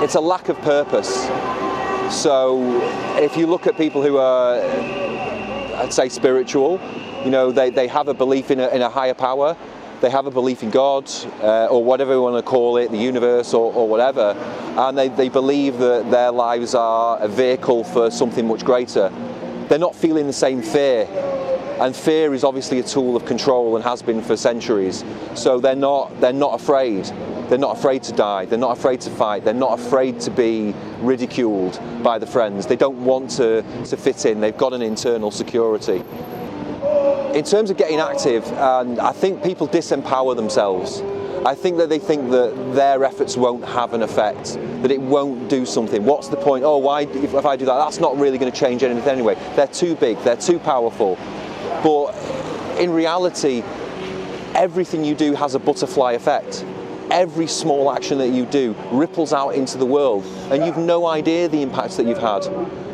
it's a lack of purpose. So if you look at people who are, I'd say, spiritual, you know, they have a belief in a higher power, they have a belief in God, or whatever you want to call it, the universe or whatever, and they believe that their lives are a vehicle for something much greater. They're not feeling the same fear. And fear is obviously a tool of control and has been for centuries. So they're not afraid. They're not afraid to die. They're not afraid to fight. They're not afraid to be ridiculed by the friends. They don't want to fit in. They've got an internal security. In terms of getting active, and I think people disempower themselves. I think that they think that their efforts won't have an effect, that it won't do something. What's the point? Oh, why, if I do that, that's not really going to change anything anyway. They're too big, they're too powerful. But in reality, everything you do has a butterfly effect. Every small action that you do ripples out into the world, and you've no idea the impacts that you've had.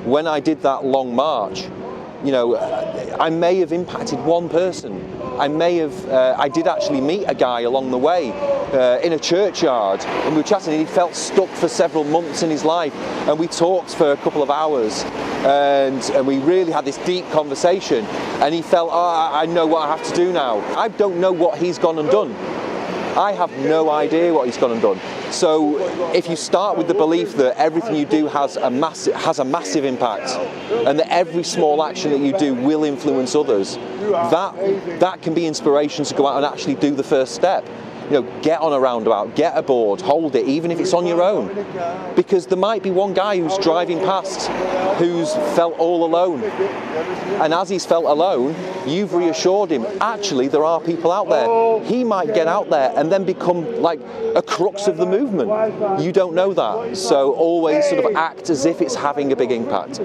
When I did that long march, you know, I may have impacted one person. I did actually meet a guy along the way in a churchyard, and we were chatting, and he felt stuck for several months in his life, and we talked for a couple of hours, and we really had this deep conversation, and he felt, oh, I know what I have to do now. I don't know what he's gone and done. I have no idea what he's gone and done. So if you start with the belief that everything you do has a massive impact, and that every small action that you do will influence others, that can be inspiration to go out and actually do the first step. You know, get on a roundabout, get a board, hold it, even if it's on your own. Because there might be one guy who's driving past who's felt all alone. And as he's felt alone, you've reassured him, actually there are people out there. He might get out there and then become like a crux of the movement. You don't know that. So always sort of act as if it's having a big impact.